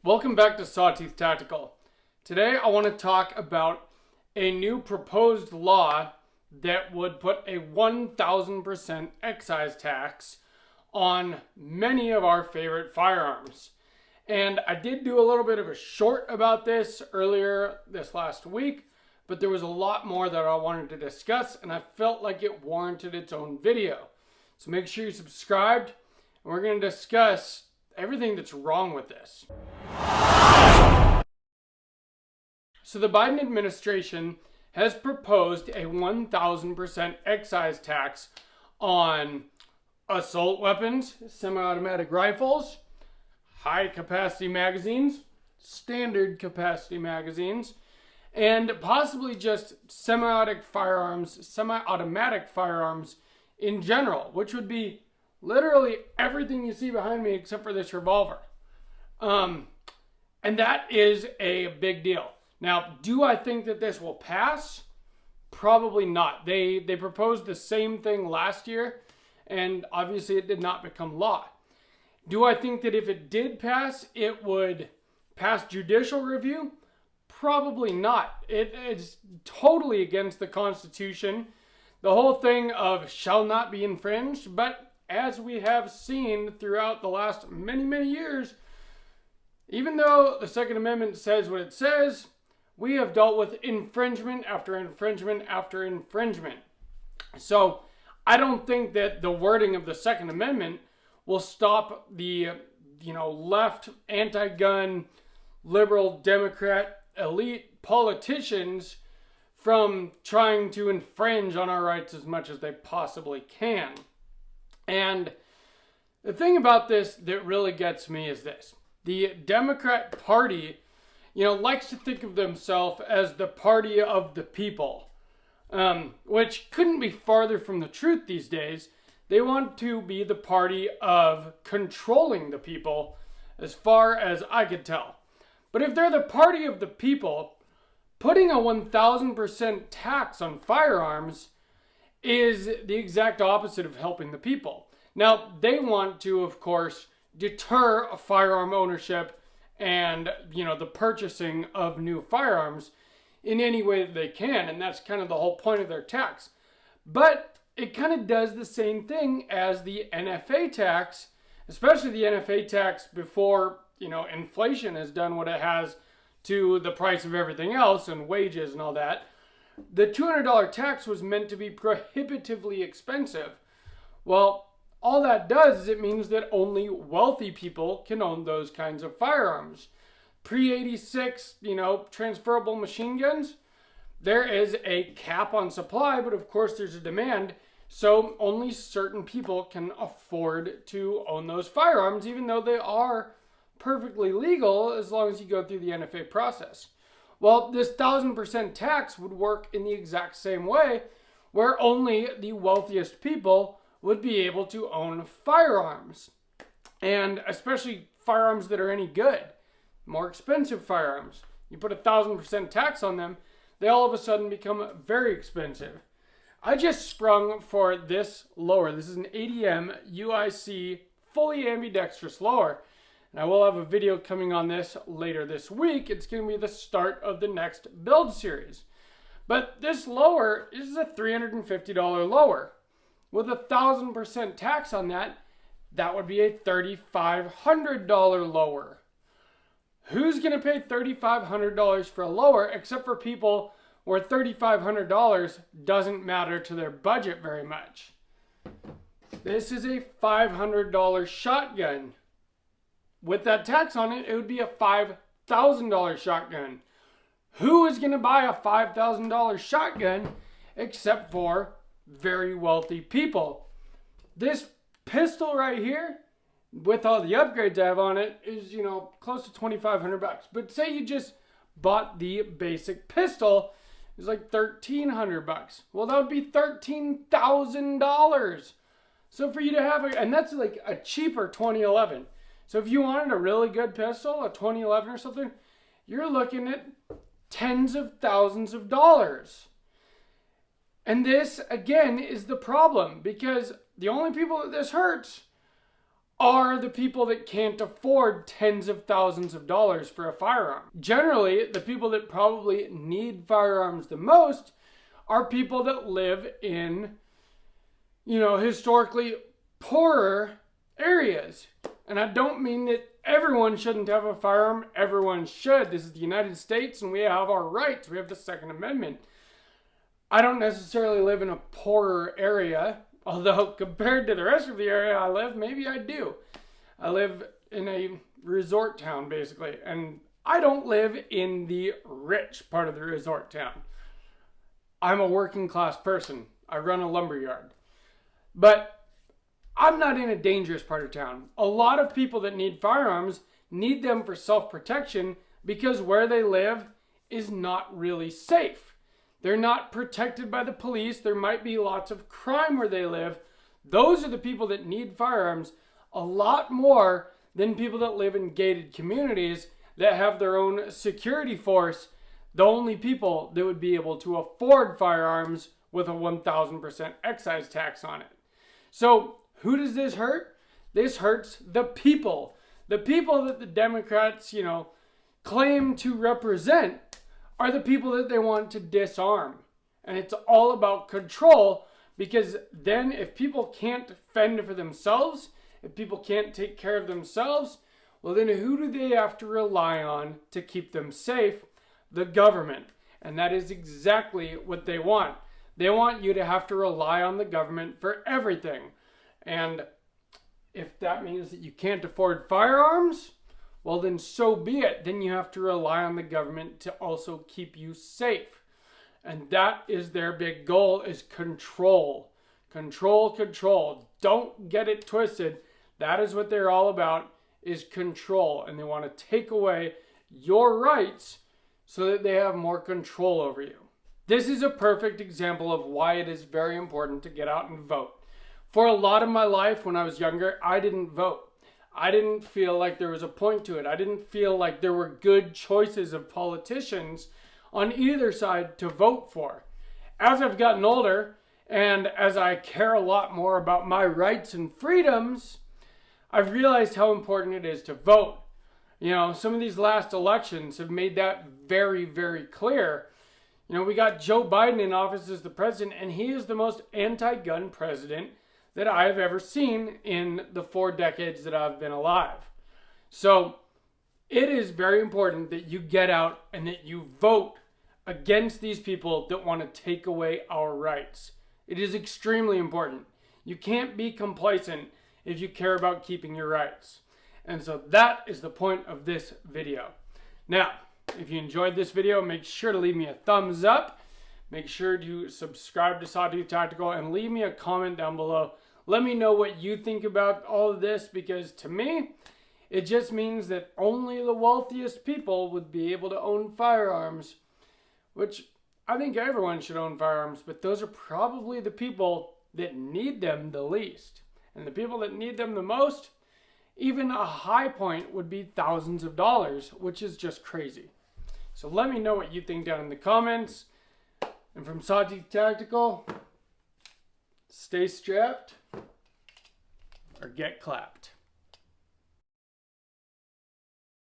Welcome back to Sawtooth Tactical. Today I want to talk about a new proposed law that would put a 1,000% excise tax on many of our favorite firearms. And I did do a little bit of a short about this earlier this last week, but there was a lot more that I wanted to discuss and I felt like it warranted its own video. So make sure you're subscribed and we're going to discuss everything that's wrong with this. So the Biden administration has proposed a 1,000% excise tax on assault weapons, semi-automatic rifles, high-capacity magazines, standard capacity magazines, and possibly just semi-automatic firearms in general, which would be literally everything you see behind me except for this revolver. And that is a big deal. Now, do I think that this will pass? Probably not. They proposed the same thing last year, and obviously it did not become law. Do I think that if it did pass, it would pass judicial review? Probably not. It's totally against the Constitution. The whole thing of shall not be infringed, but as we have seen throughout the last many, many years, even though the Second Amendment says what it says, we have dealt with infringement after infringement after infringement. So I don't think that the wording of the Second Amendment will stop the, left, anti-gun, liberal, Democrat, elite politicians from trying to infringe on our rights as much as they possibly can. And the thing about this that really gets me is this. The Democrat Party, likes to think of themselves as the party of the people, which couldn't be farther from the truth these days. They want to be the party of controlling the people, as far as I could tell. But if they're the party of the people, putting a 1,000% tax on firearms is the exact opposite of helping the people. Now, they want to, of course, deter firearm ownership and, the purchasing of new firearms in any way that they can. And that's kind of the whole point of their tax. But it kind of does the same thing as the NFA tax, especially the NFA tax before, inflation has done what it has to the price of everything else and wages and all that. The $200 tax was meant to be prohibitively expensive. Well, all that does is it means that only wealthy people can own those kinds of firearms. Pre-86, transferable machine guns, there is a cap on supply, but of course there's a demand. So only certain people can afford to own those firearms, even though they are perfectly legal as long as you go through the NFA process. Well, this 1,000% tax would work in the exact same way, where only the wealthiest people would be able to own firearms. And especially firearms that are any good. More expensive firearms. You put a 1,000% tax on them, they all of a sudden become very expensive. I just sprung for this lower. This is an ADM UIC fully ambidextrous lower. And I will have a video coming on this later this week. It's going to be the start of the next build series. But this lower is a $350 lower. With a 1,000% tax on that, that would be a $3,500 lower. Who's going to pay $3,500 for a lower except for people where $3,500 doesn't matter to their budget very much? This is a $500 shotgun. With that tax on it, it would be a $5,000 shotgun. Who is going to buy a $5,000 shotgun except for very wealthy people? This pistol right here, with all the upgrades I have on it, is, close to $2,500. But say you just bought the basic pistol, it's like $1,300. Well, that would be $13,000. So for you to have and that's like a cheaper 2011. So if you wanted a really good pistol, a 2011 or something, you're looking at tens of thousands of dollars. And this, again, is the problem, because the only people that this hurts are the people that can't afford tens of thousands of dollars for a firearm. Generally, the people that probably need firearms the most are people that live in, historically poorer areas. And I don't mean that everyone shouldn't have a firearm. Everyone should. This is the United States and we have our rights. We have the Second Amendment. I don't necessarily live in a poorer area, although compared to the rest of the area I live, maybe I do. I live in a resort town, basically, and I don't live in the rich part of the resort town. I'm a working class person. I run a lumber yard. But I'm not in a dangerous part of town. A lot of people that need firearms need them for self-protection because where they live is not really safe. They're not protected by the police. There might be lots of crime where they live. Those are the people that need firearms a lot more than people that live in gated communities that have their own security force. The only people that would be able to afford firearms with a 1,000% excise tax on it. So who does this hurt? This hurts the people. The people that the Democrats, claim to represent are the people that they want to disarm. And it's all about control, because then if people can't fend for themselves, if people can't take care of themselves, well then who do they have to rely on to keep them safe? The government. And that is exactly what they want. They want you to have to rely on the government for everything. And if that means that you can't afford firearms, well then so be it. Then you have to rely on the government to also keep you safe. And that is their big goal, is control. Control, control. Don't get it twisted. That is what they're all about, is control. And they want to take away your rights so that they have more control over you. This is a perfect example of why it is very important to get out and vote. For a lot of my life when I was younger, I didn't vote. I didn't feel like there was a point to it. I didn't feel like there were good choices of politicians on either side to vote for. As I've gotten older, and as I care a lot more about my rights and freedoms, I've realized how important it is to vote. Some of these last elections have made that very, very clear. We got Joe Biden in office as the president, and he is the most anti-gun president that I've ever seen in the 4 decades that I've been alive. So it is very important that you get out and that you vote against these people that want to take away our rights. It is extremely important. You can't be complacent if you care about keeping your rights. And so that is the point of this video. Now, if you enjoyed this video, make sure to leave me a thumbs up. Make sure to subscribe to Sawtooth Tactical and leave me a comment down below. Let me know what you think about all of this, because to me, it just means that only the wealthiest people would be able to own firearms, which I think everyone should own firearms, but those are probably the people that need them the least. And the people that need them the most, even a high point would be thousands of dollars, which is just crazy. So let me know what you think down in the comments. And from Sawtooth Tactical, stay strapped or get clapped.